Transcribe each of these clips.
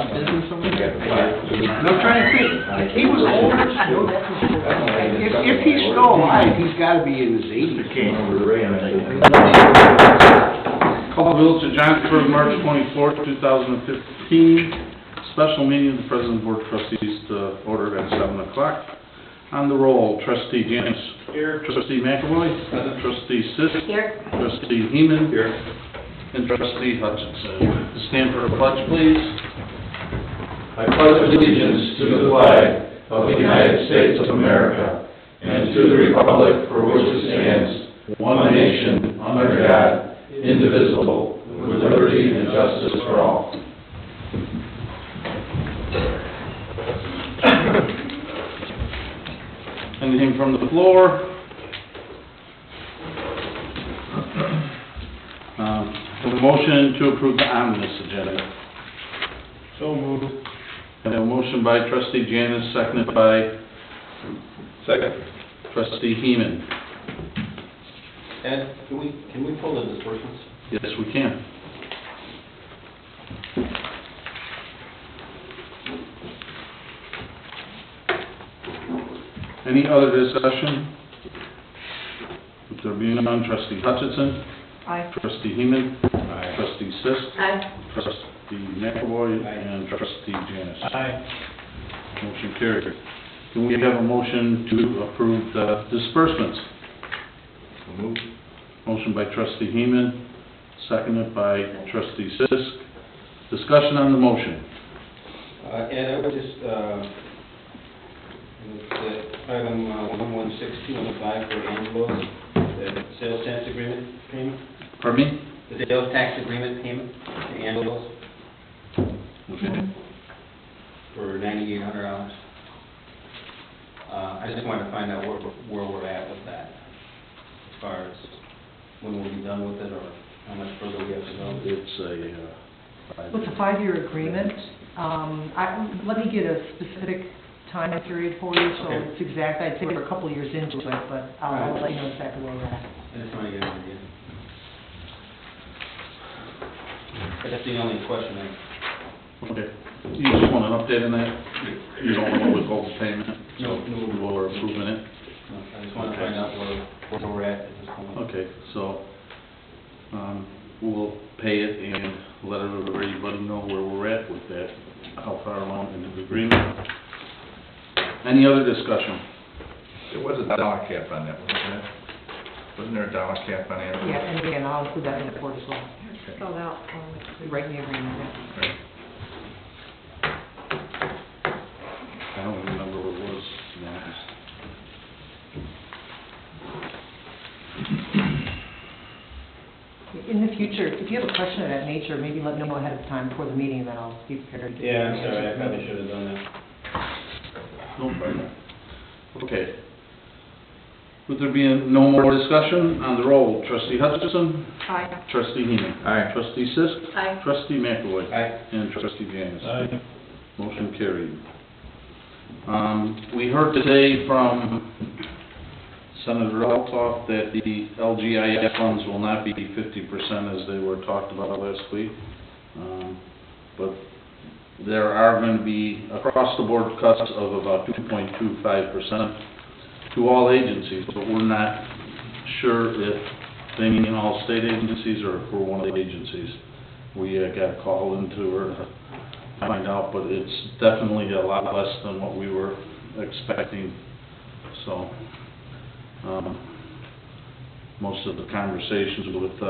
lot of business over there? And I'm trying to think, if he was older, if he's still alive, he's gotta be in his eighties. Call the bill to Johnsburg, March 24th, 2015. Special meeting of the President Board of Trustees to order at 7 o'clock. On the roll, Trustee Janice. Here. Trustee McAvoy. Present. Trustee Sisk. Here. Trustee Heeman. Here. And Trustee Hutchinson. Stand for a pledge, please. I pledge allegiance to the flag of the United States of America and to the republic for which it stands, one nation, under God, indivisible, with liberty and justice for all. Anything from the floor? A motion to approve the omnibus agenda. So moved. I have a motion by Trustee Janice, seconded by Second. Trustee Heeman. Ed, can we pull the disbursements? Yes, we can. Any other discussion? If there being none, Trustee Hutchinson. Aye. Trustee Heeman. Aye. Trustee Sisk. Aye. Trustee McAvoy. Aye. And Trustee Janice. Aye. Motion carried. Can we have a motion to approve the disbursements? Moved. Motion by Trustee Heeman, seconded by Trustee Sisk. Discussion on the motion. Ed, I would just, item 116215 for Angelo's, the sales tax agreement payment, Pardon me? the sales tax agreement payment to Angelo's Okay. for $9,800. I just wanted to find out where we're at with that, as far as when we'll be done with it, or how much further we have to go. It's Well, it's a 5-year agreement. Let me get a specific time period for you, so Okay. it's exact. I'd say we're a couple of years into it, but I'll let you know exactly where we're at. I just want to get an idea. That's the only question Okay. You just want an update on that? You don't want to withhold the payment? No. We're approving it? I just want to find out where we're at this point. Okay, so, we'll pay it and let everybody know where we're at with that, how far along into the agreement. Any other discussion? There was a dollar cap on that, wasn't there? Wasn't there a dollar cap on it? Yeah, and again, I'll include that in the report as well. Spelled out. Right in the agreement, yeah. Right. I don't remember what it was, to be honest. In the future, if you have a question of that nature, maybe let me know ahead of time before the meeting, and then I'll be prepared to get Yeah, I'm sorry, I probably should have done that. No problem. Okay. Would there be no more discussion on the roll? Trustee Hutchinson? Aye. Trustee Heeman? Aye. Trustee Sisk? Aye. Trustee McAvoy? Aye. And Trustee Janice? Aye. Motion carried. We heard today from Senator Eltoff that the LGIF funds will not be 50% as they were talked about last week. But there are going to be across-the-board cuts of about 2.25% to all agencies, but we're not sure if they mean all state agencies or if we're one of the agencies. We got a call into her to find out, but it's definitely a lot less than what we were expecting. So, most of the conversations with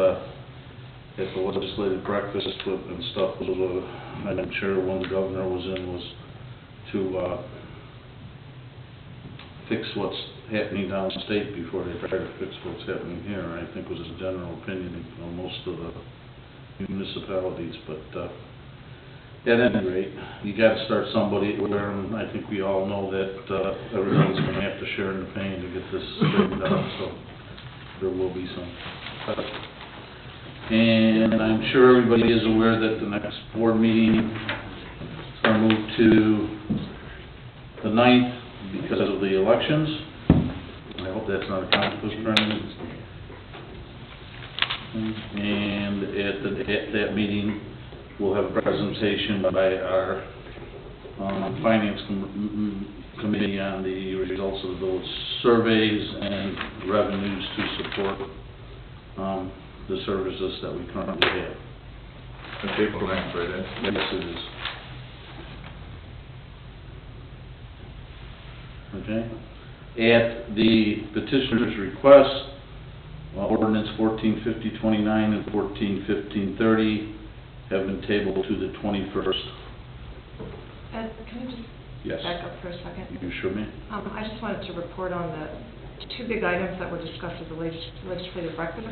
at the legislative breakfast and stuff was, I'm sure when the governor was in, was to fix what's happening downstate before they try to fix what's happening here. I think was his general opinion on most of the municipalities, but at any rate, you got to start somebody where, and I think we all know that everyone's going to have to share in the pain to get this straightened out, so there will be some cuts. And I'm sure everybody is aware that the next board meeting is going to move to the 9th because of the elections. I hope that's not a conflict for anyone. And at that meeting, we'll have a presentation by our finance committee on the results of those surveys and revenues to support the services that we currently have. That's April 9th, right, Ed? Yes, it is. Okay. At the petitioner's request, ordinance 1450-29 and 1415-30 have been tabled to the 21st. Ed, can you Yes. just back up for a second? You sure, me? I just wanted to report on the two big items that were discussed at the legislative breakfast.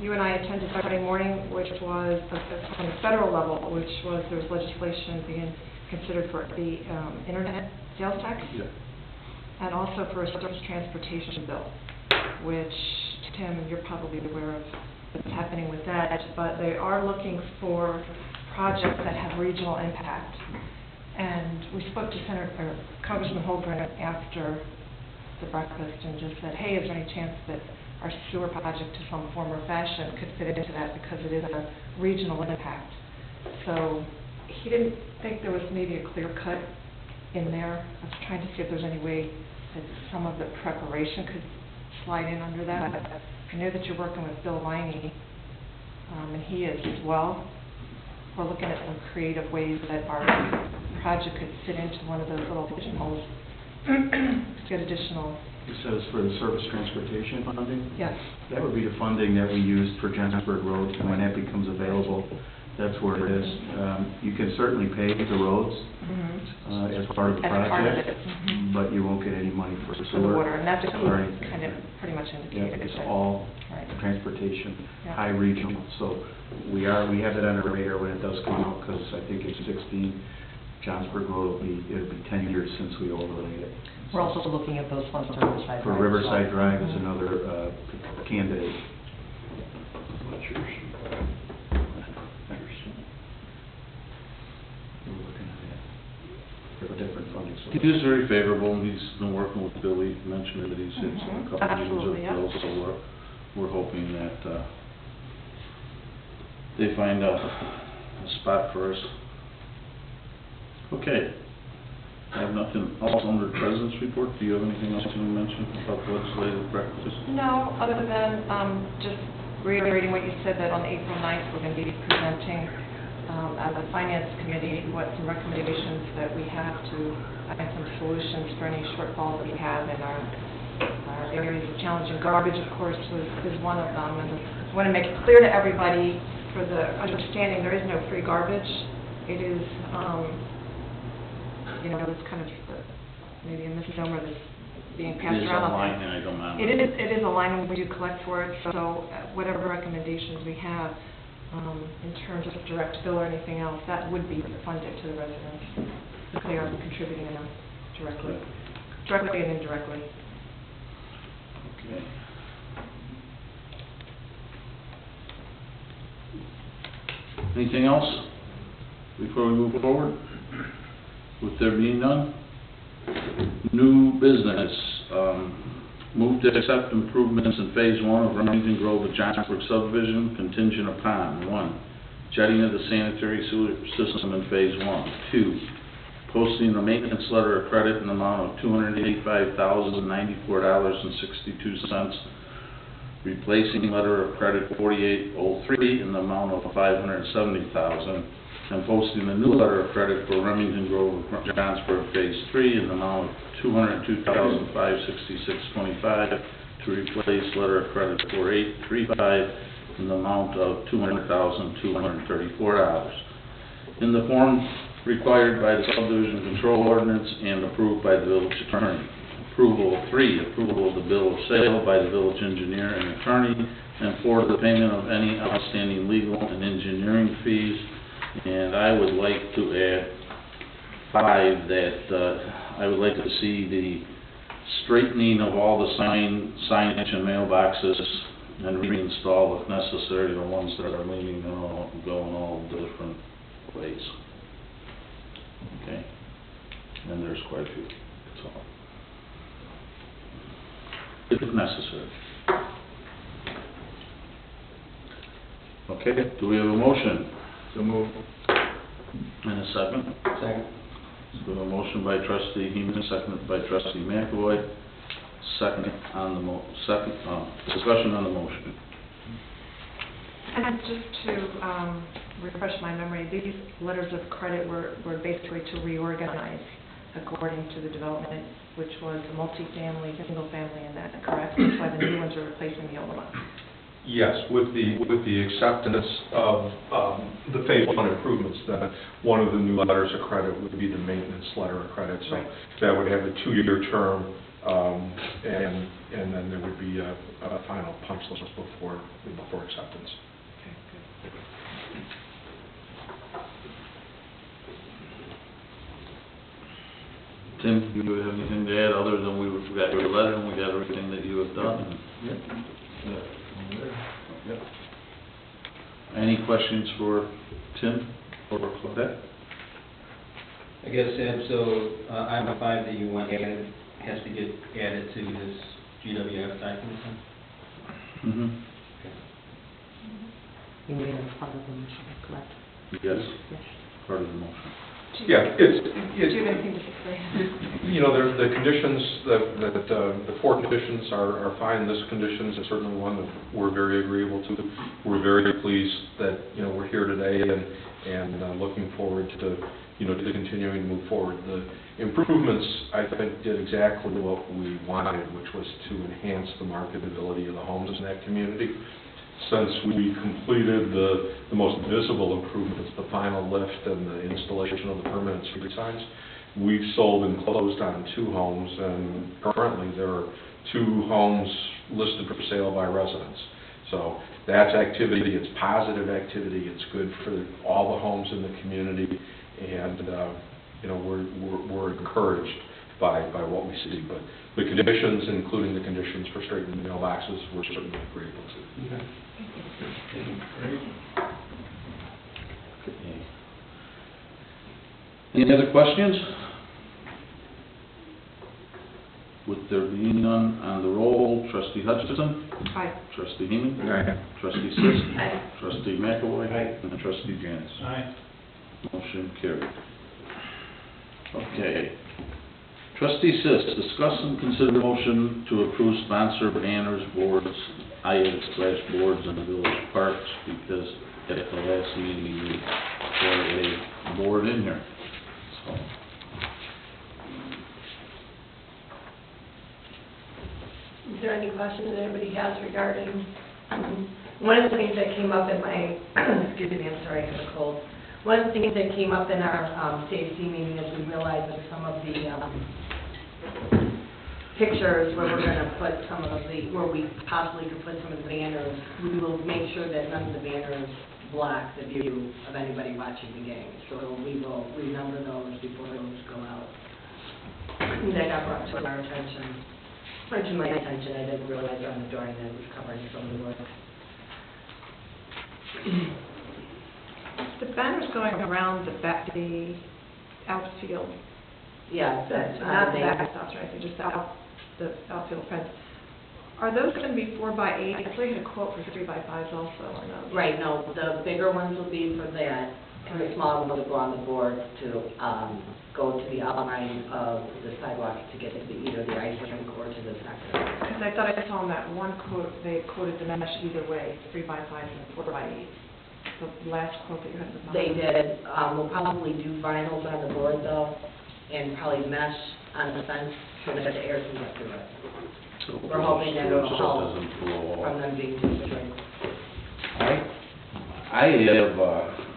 You and I attended Friday morning, which was on the federal level, which was there was legislation being considered for the internet sales tax, Yeah. and also for a surface transportation bill, which, Tim, you're probably aware of what's happening with that, but they are looking for projects that have regional impact. And we spoke to Congressman Holgren after the breakfast and just said, hey, is there any chance that our sewer project to some form or fashion could fit into that because it is a regional impact? So he didn't think there was maybe a clear cut in there. I was trying to see if there's any way that some of the preparation could slide in under that. I know that you're working with Bill Liney, and he is as well. We're looking at some creative ways that our project could fit into one of those little pigeonholes to get additional. It says for the surface transportation funding? Yes. That would be the funding that we used for Johnsburg Road, and when that becomes available, that's where it is. You can certainly pave the roads as part of the As part of project, it. but you won't get any money for For the sewer. water, and that's what or he anything. kind of pretty much Yeah, indicated. it's that- all Right. transportation, Yeah. high regional. So we have it on our radar when it does come out, because I think it's 16, Johnsburg Road it'll be 10 years since we overlaid it. We're also looking at those ones for Riverside Drive. For as Riverside well. Drive is another candidate. What's yours? We're looking at that for different funding He sources. is very favorable, and he's been working with Billy, mentioned that he's had a couple meetings Absolutely, with yeah. Bill, so we're hoping that they find a spot for us. Okay. I have nothing else under the President's report. Do you have anything else to mention about the legislative breakfast? No, other than just reiterating what you said, that on April 9th, we're going to be presenting as a finance committee what some recommendations that we have to find some solutions for any shortfalls that we have in our areas of challenge. And garbage, of course, is one of them. And I want to make it clear to everybody, for the understanding, there is no free garbage. It is, it's kind of maybe a misnomer that's being passed around. It is a line item on It is a line, and we do collect for it, so whatever recommendations we have in terms of direct bill or anything else, that would be funded to the residents, if they are contributing enough directly and indirectly. Okay. Anything else before we move forward? With there being none, new business, move to accept improvements in Phase 1 of Remington Grove at Johnsburg subdivision contingent upon: 1, jetting of the sanitary sewer system in Phase 1; 2, posting a maintenance letter of credit in the amount of $285,094.62, replacing letter of credit 4803 in the amount of $570,000, and posting a new letter of credit for Remington Grove, Johnsburg Phase 3 in the amount of $202,566.25 to replace letter of credit 4835 in the amount of $200,234 in the form required by the subdivision control ordinance and approved by the village attorney. Approval 3, approval of the bill of sale by the village engineer and attorney, and 4, the payment of any outstanding legal and engineering fees. And I would like to add 5, that I would like to see the straightening of all the signage and mailboxes and reinstall, if necessary, the ones that are leaning and going all different ways. Okay? And there's quite a few, that's all. If necessary. Okay, do we have a motion? So move. And a second? Second. So a motion by trustee Heeman, seconded by trustee McAvoy. Second on the discussion on the motion. And just to refresh my memory, these letters of credit were basically to reorganize according to the development, which was a multifamily, single family, and that, correct? That's why the new ones are replacing the old ones. Yes, with the acceptance of the phase one improvements, then one of the new letters of credit would be the maintenance letter of credit. So Right. that would have a 2-year term, and then there would be a final punch list before acceptance. Okay, good. Tim, do you have anything to add other than we got your letter and we got everything that you have done? Yep. Any questions for Tim or Claudette? I guess, Ed, so item 5 that you want added has to get added to this GWF document then? Mm-hmm. You mean as part of the motion, correct? Yes, Yes. part of the motion. Yeah, Do you have anything to say? you know, the conditions, the 4 conditions are fine. This condition is certainly one that we're very agreeable to. We're very pleased that, you know, we're here today and looking forward to, you know, to continuing to move forward. The improvements, I think, did exactly what we wanted, which was to enhance the marketability of the homes in that community. Since we completed the most visible improvements, the final lift and the installation of the permanent street signs, we've sold and closed on 2 homes, and currently there are 2 homes listed for sale by residents. So that's activity, it's positive activity, it's good for all the homes in the community, and you know, we're encouraged by what we see. But the conditions, including the conditions for straightening mailboxes, we're certainly agreeable to. Okay. Okay. Any other questions? With there being none on the roll, trustee Hutchison? Aye. Trustee Heeman? Aye. Trustee Sis? Aye. Trustee McAvoy? Aye. And trustee Janice? Aye. Motion carried. Okay. Trustee Sis, discuss and consider motion to approve sponsor banners, boards, boards in the village parks, because at the last meeting, we put a board in here, so. Is there any questions that anybody has regarding, one of the things that came up in my, excuse me, I'm sorry, I have a cold. One of the things that came up in our CAC meeting is we realized that some of the pictures where we're going to put some of the, where we possibly could put some of the banners, we will make sure that none of the banners block the view of anybody watching the game. So we will renumber those before those go out. That got brought to our attention. Or to my attention, I didn't realize on the drawing that it was covering some of the work. The banners going around the outfield, Yeah, that's not the they- backstops, right, just the outfield fence. Are those going to be 4x8? I saw you had a quote for 3x5s also on those. Right, no, the bigger ones will be for that, and the small ones will go on the board to go to the outline of the sidewalk to get to either the ice rink or to the sector. Because I thought I saw in that one quote, they quoted the mesh either way, 3x5s and 4x8s. The last quote that you had was on. They did, we'll probably do vinyls on the board though, and probably mesh on the fence so that the air can get through it. So We're hoping that it'll so it help doesn't blow off. from them being too strict.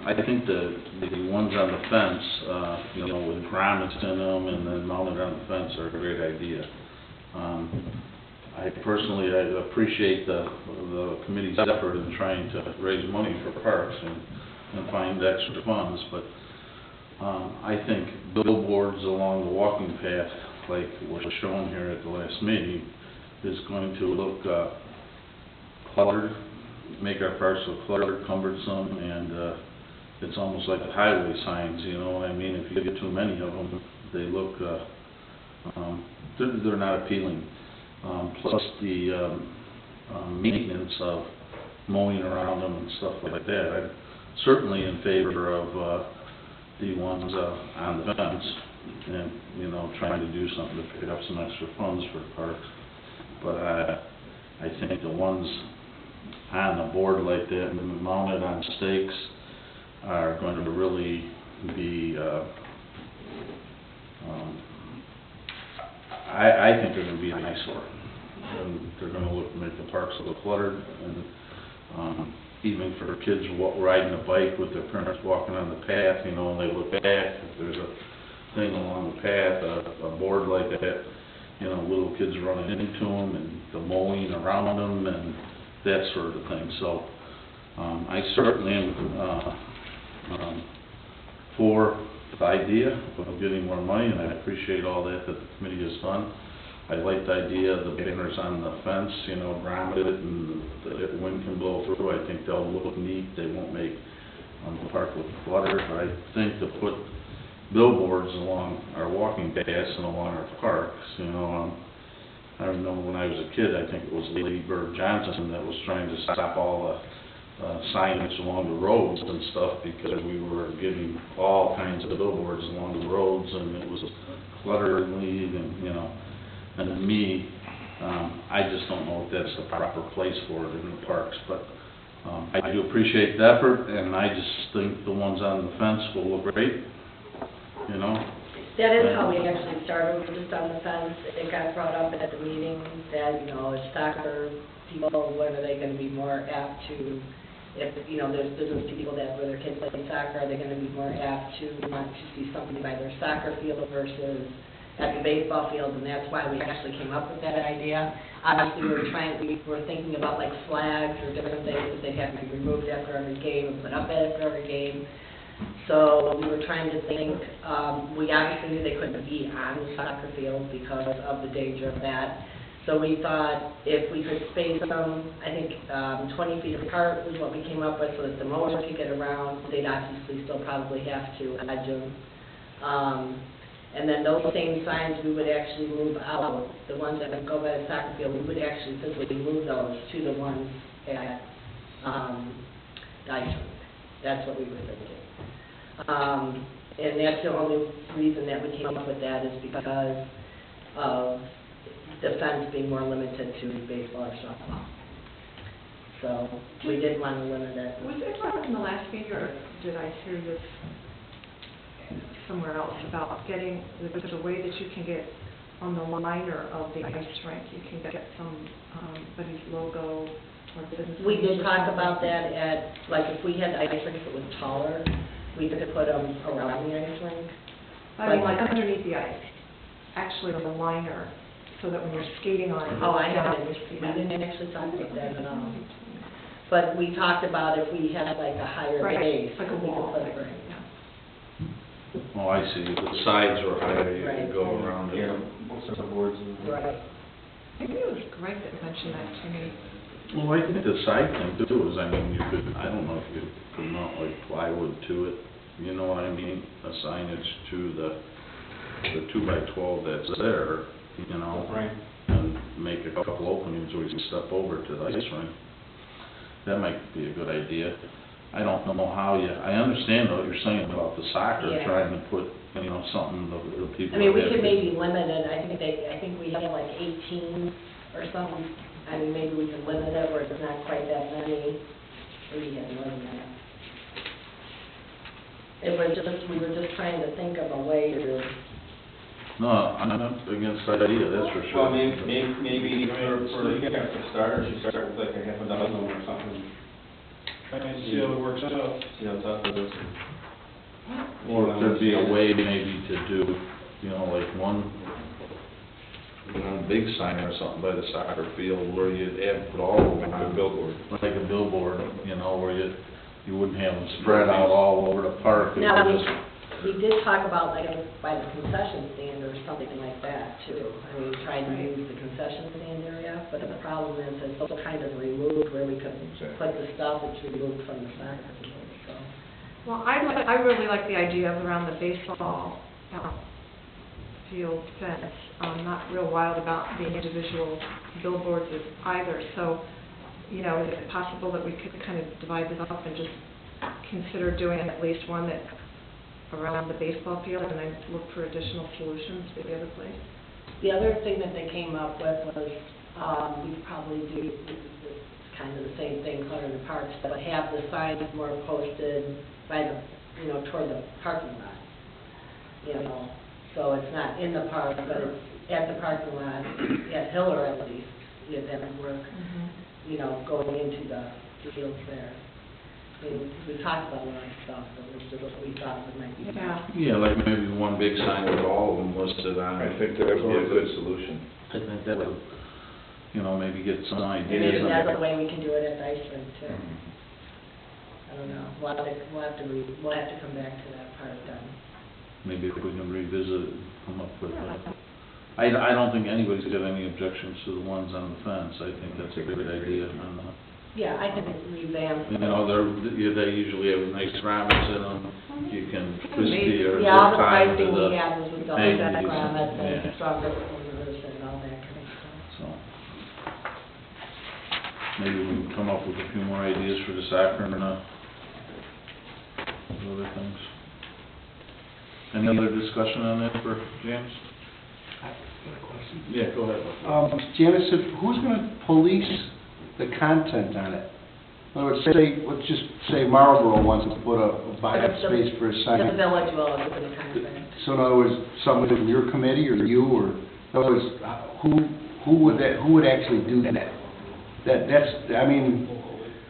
I think the ones on the fence, you know, with grommets in them and then mounted on the fence are a great idea. I personally appreciate the committee's effort in trying to raise money for parks and find extra funds, but I think billboards along the walking path, like was shown here at the last meeting, is going to look cluttered, make our parks look cluttered, cumbersome, and it's almost like the highway signs, you know what I mean? If you get too many of them, they look, they're not appealing. Plus the maintenance of mowing around them and stuff like that. certainly in favor of, the ones, on the fence, and, you know, trying to do something to pick up some extra funds for parks. But I think the ones on a board like that and mounted on stakes are going to really be, I think they're gonna be an eyesore. And they're gonna make the parks look cluttered, and, even for kids riding a bike with their parents walking on the path, you know, and they look back, if there's a thing along the path, a board like that, you know, little kids running into them, and the mowing around them, and that sort of thing. So, I certainly am, for the idea of getting more money, and I appreciate all that the committee has done. I like the idea of the banners on the fence, you know, grounded, and the wind can blow through. I think they'll look neat. They won't make the park look cluttered. I think to put billboards along our walking paths and along our parks, you know, I remember when I was a kid, I think it was Lady Bird Johnson that was trying to stop all the signage along the roads and stuff, because we were giving all kinds of billboards along the roads, and it was cluttered and, you know, and to me, I just don't know if that's the proper place for it in the parks, but I do appreciate the effort, and I just think the ones on the fence will look great, you know? That is how we actually started, just on the fence. It got brought up at the meeting that, you know, as soccer people, what are they gonna be more apt to, if, you know, there's business people that, where their kids play soccer, are they gonna be more apt to want to see something by their soccer field versus at the baseball field, and that's why we actually came up with that idea. Obviously, we were thinking about like flags or different things that they'd have to be removed after every game and put up after every game. So we were trying to think, we obviously knew they couldn't be on the soccer field because of the danger of that. So we thought if we could space them, I think 20 feet apart was what we came up with, so that the mowers could get around. They'd obviously still probably have to edge them. And then those same signs we would actually move out. The ones that would go by the soccer field, we would actually physically move those to the ones at Dyson. That's what we were thinking. And that's the only reason that we came up with that, is because of the fence being more limited to baseball or softball. So we did want to limit it. Was it talk in the last meeting, or did I hear this somewhere else about getting, there's a way that you can get on the liner of the ice rink, you can get somebody's logo or business. We did talk about that at, like, if we had the ice rink that was taller, we could put them around the ice rink. I mean, like underneath the ice, actually the liner, so that when you're skating on it. Oh, I haven't, we didn't actually talk about that at all. But we talked about if we had like a higher base. Like a wall. we could put it right. Oh, I see. If the sides are higher, you Right. can go around it. Yeah, most of the boards. Right. I think it was Greg that mentioned that to me. Well, I think the side thing too is, I mean, you could, I don't know if you could mount like plywood to it, you know what I mean? A signage to the 2x12 that's there, you know? Right. And make a couple openings where you can step over to the ice rink. That might be a good idea. I don't know how I understand what you're saying about the soccer, Yeah. trying to put, you know, something the people. I mean, we have could to- maybe limit it, I think we have like 18 or something. I mean, maybe we can limit it where it's not quite that many. Maybe we have more than that. We were just trying to think of a way to. No, I'm not against that idea, that's for sure. Well, maybe for starters, you start with like a half a dozen or something. And see how it works out. See how tough it is. Or it could be a way maybe to do, you know, like one big sign or something by the soccer field where you'd put all of them on a billboard. Like a billboard, you know, where you wouldn't have them spread out all over the park. It Now, would just- we did talk about like by the concession stand or something like that too. I mean, trying to use the concession stand area, but the problem is it's so kind of removed where we could put the stuff that's removed from the soccer field, so. Well, I really like the idea of around the baseball field fence. I'm not real wild about the individual billboards either, so, you know, is it possible that we could kind of divide this up and just consider doing at least one that around the baseball field and then look for additional solutions for the other place? The other thing that they came up with was, we probably do, kind of the same thing, clutter the parks, but have the signs more posted by the, toward the parking lot. So it's not in the park, but it's at the parking lot, at Hiller at least, that would work, going into the fields there. We talked about a lot of stuff, but this is what we thought it might be. Yeah. Yeah, like maybe one big sign with all of them listed on it. I think that would be a good solution. I think that would, maybe get some And ideas. maybe that's the way we can do it at the ice rink too. I don't know, we'll have to come back to that part then. Maybe if we can revisit it, come up with, I don't think anybody's got any objections to the ones on the fence. I think that's a great idea. Yeah, I can revamp. They usually have nice grommets in them. You can twist the or Yeah, all the zip tie to pricing the we had was with double hangings. set grommets and Yeah. stronger owners and all that kind of stuff. So, maybe we can come up with a few more ideas for the soccer and, other things. Any other discussion on that for James? Yeah, go ahead. Janice, who's going to police the content on it? In other words, let's just say Marlboro wants to put a buy-up space for a The sign. village will do the contract. So in other words, somebody from your committee or you, or, in other words, who would actually do that?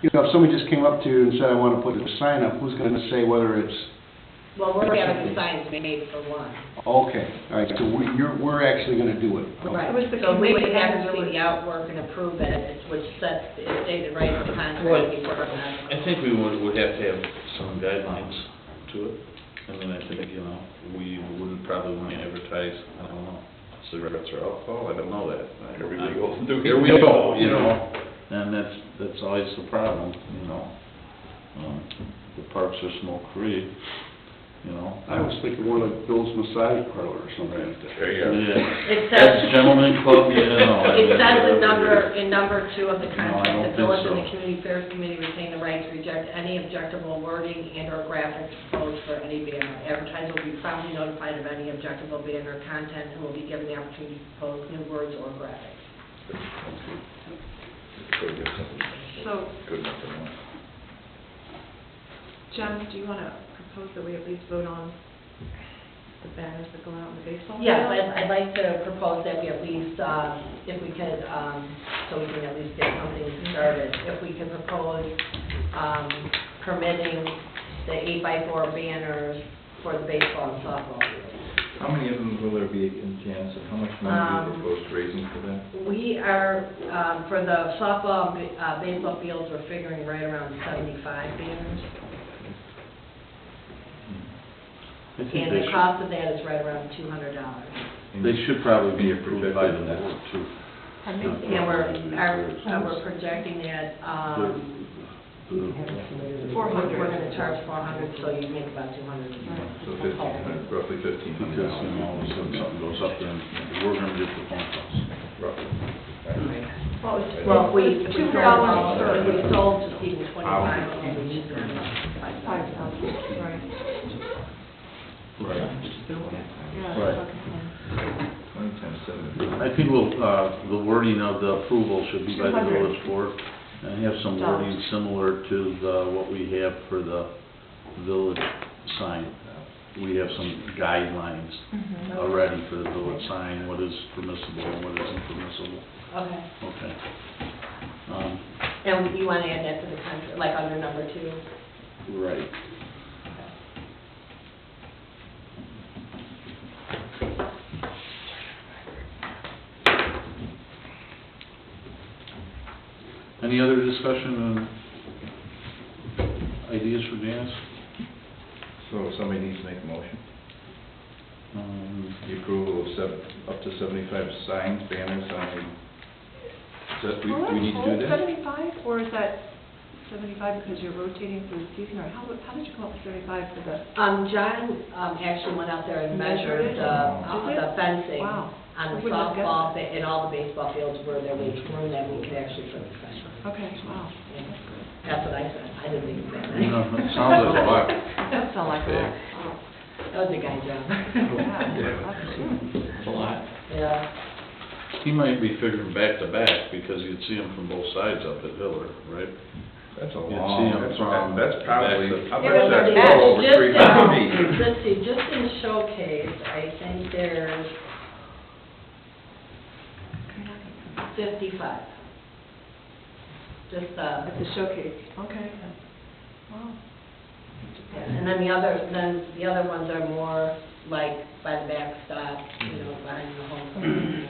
If somebody just came up to you and said, I want to put a sign up, who's going to say whether it's, Well, we're having the signs made for one. okay, all right, so we're actually going to do it? Right, It was the so we would committee have to that see really- the outwork and approve it, which sets, is stated right in the contract Well, before it's on. I think we would have to have some guidelines to it. I think, we wouldn't probably want to advertise, I don't know, cigarettes or alcohol, I don't know that. Here we go. Here we go, and that's always the problem, the parks are smoke-free, I was thinking one of Bill's massage parlor or something like that. There you go. Yeah. It That's says, gentleman club, it says in number 2 of the No, I don't contract, the village think and the so. community affairs committee retain the right to reject any objectionable wording and or graphics proposed for any banner. Advertiser will be promptly notified of any objectionable banner content and will be given the opportunity to propose new words or graphics. So, Good enough to know. Jen, do you want to propose that we at least vote on the banners that go out in the baseball field? Yes, I'd like to propose that we at least, if we could, so we can at least get something started, if we could propose permitting the 8x4 banners for the baseball and softball fields. How many of them will there be in Janus, and how much money do you propose raising for that? We are, for the softball, baseball fields, we're figuring right around 75 banners. I think And the cost of that is right around $200. they should probably be approved by the board too. And we're projecting that, we're 400. gonna charge 400, so you make about 200. So 1,500, roughly Because, $1,500. all of a sudden something goes up there and we're gonna get the phone calls. Roughly. Well, if we $200 sold just even 25, we should earn about 5,000, right. Right. Yeah, Right. okay. 20 times 7. I think the wording of the approval should be by the 200. village board, and have some wording similar to what we have for the village sign. We have some guidelines Mhm. already for the village sign, what is permissible and what isn't permissible. Okay. Okay. And you want to add that to the contract, like under number 2? Right. Any other discussion on ideas for Janice? So somebody needs to make a motion. The approval of up to 75 signs, banners Well, we need to do that's that? 75, or is that 75 because you're rotating through the season, or how did you come up with 75 for the? John actually went out there and measured Measured it? the fencing Wow. on the Which is good. softball, and all the baseball fields where there was room that we could actually put the sign. Okay, wow, Yeah. that's good. That's what I said, I didn't think it was that You know, many. it sounds like a lot. That sounds like a lot. That was a guy job. It's a lot. Yeah. He might be figuring back to back, because you'd see them from both sides up at Hiller, right? That's a You'd see long, 'em from that's probably, back I to- bet that's Yeah, well over just, 300 feet. Let's see, just in Showcase, I think there's 55. Just, At the showcase, okay. Wow. and then the other ones are more like by the backstop, behind the home.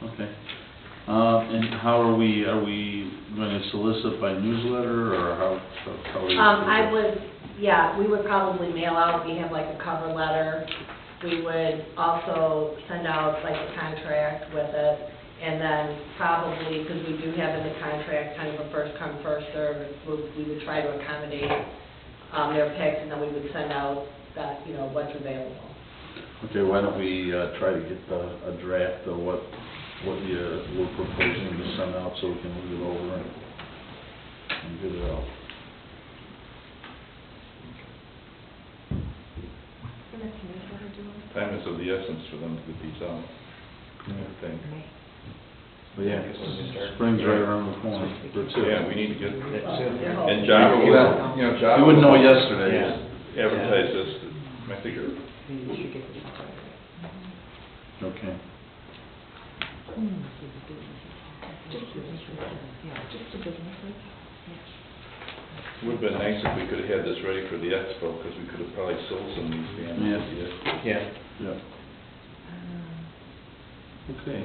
Okay. And how are we going to solicit by newsletter, or how are we? We would probably mail out, we have like a cover letter. We would also send out like a contract with it, and then probably, because we do have in the contract kind of a first come, first serve, we would try to accommodate their picks, and then we would send out that, what's available. Okay, why don't we try to get a draft of what we're proposing to send out, so we can look it over and get it out. Time is of the essence for them to get these out, I think. But yeah, spring's right around the corner. Yeah, we need to get, And and Java will, Java. You wouldn't know yesterday. Advertise this, I think, Okay. would've been nice if we could've had this ready for the expo, because we could've probably sold some of these banners. Yeah. Okay.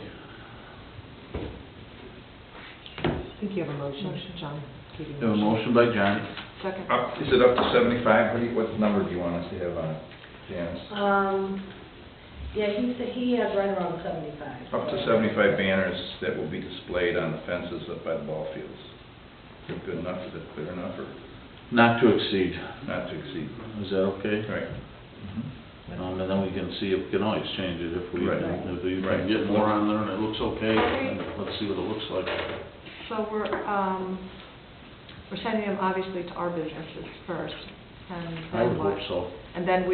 I think you have a motion, John. We have a motion by John. Second. Is it up to 75? What number do you want us to have on it, Janice? He said he has right around 75. Up to 75 banners that will be displayed on the fences up by the ball fields. Is it good enough? Is it clear enough, or Not to exceed. not to exceed? Is that okay? Right. And then we can see, if we can always change it if we, Right. if we Right. can get more on there and it looks okay, then let's see what it looks like. So we're sending them obviously to our businesses first, and I would then what? hope so. And then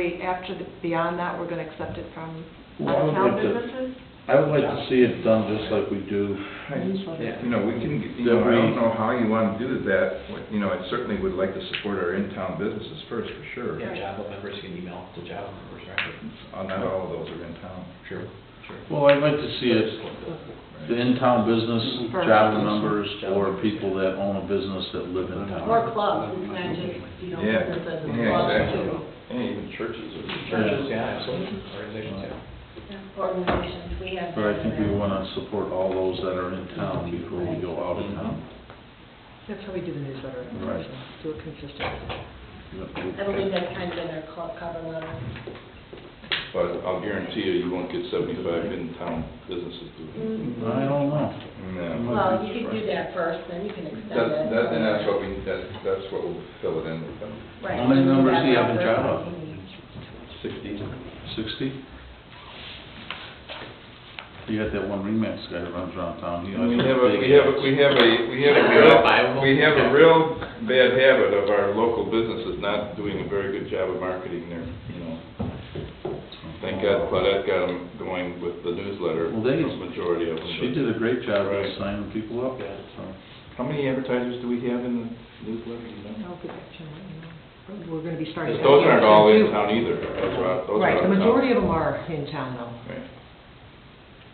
beyond that, we're gonna accept it from Well, I would town like to- businesses? I would like to see it done just like we do. We can, I don't know how you want to do that. I certainly would like to support our in-town businesses first, for sure. Yeah, Java members can email to Java members, right? Not all of those are in town. Sure. Well, I'd like to see it, the in-town business, First. Java members, or people that own a business that live in town. Or clubs, it's not just, Yeah, businesses, it's yeah, clubs exactly. too. And even churches. Churches, yeah, absolutely, organizations, yeah. Organizations, we have. But I think we want to support all those that are in town before we go out of town. That's how we do the newsletter. Right. Do it consistently. I believe that's kind of in our cover letter. But I'll guarantee you won't get 75 in-town businesses doing I don't know. it. No. Well, you can do that first, then you can extend it. And that's what we'll fill it in with them. Right. How many members do you have in That's Java? what you need. 60. 60? You got that one Remax guy that runs around town. He We always have has big hats. we have a real bad habit of our local businesses not doing a very good job of marketing there, Thank God Claudette got them going with the newsletter, Well, they- the majority of them. She did a great job of Right. signing people up, so. How many advertisers do we have in the newsletter, do you know? I'll get back to you and let you know. We're gonna be starting. Because those aren't all in town either. Those are out of Right, the town. majority of them are in town though. Right.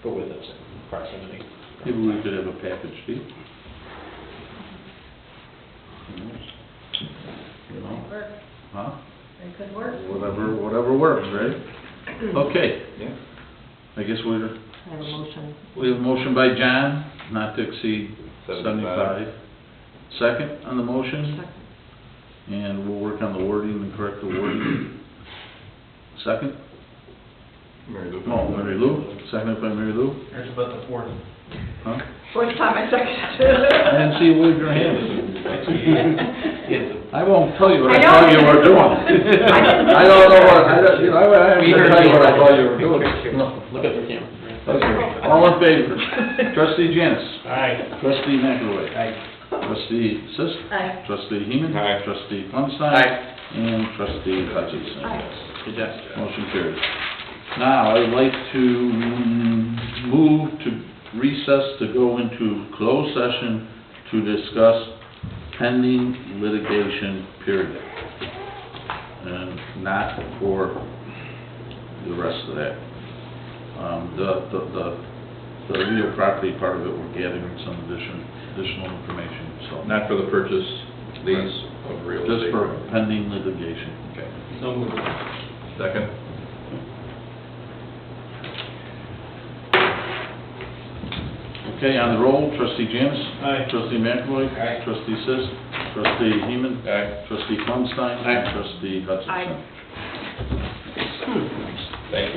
But with its proximity. Maybe we could have a package deal. Who knows? You know, Work. huh? It could work. Whatever works, right? Okay, Yeah. I guess I have a motion. we have a motion by John, not to exceed 75. 75. Second on the motion? And we'll work on the wording and correct the wording. Second? Mary Lou. Oh, Mary Lou, seconded by Mary Lou. There's about the fourth. Huh? Fourth time I seconded. I didn't see you wave your hand. I won't tell you what I I know. thought you were doing. I don't know what, I don't, I haven't tell you what I thought you were doing. Look at the camera. All in favor? Trustee Janice? Aye. Trustee McAvoy? Aye. Trustee Sis? Aye. Trustee Heeman? Aye. Trustee Flunsstein? Aye. And Trustee Hutchinson? Yes. Motion carries. Now, I would like to move to recess to go into closed session to discuss pending litigation, period. And not for the rest of that. The real property part of it, we're gathering some additional information, so. Not for the purchase, lease of real estate. Just for pending litigation. Okay. So moved. Second? Okay, on the roll, trustee Janice? Aye. Trustee McAvoy? Aye. Trustee Sis? Trustee Heeman? Aye. Trustee Flunsstein? Aye. And Trustee Hutchinson? Aye. Thank you.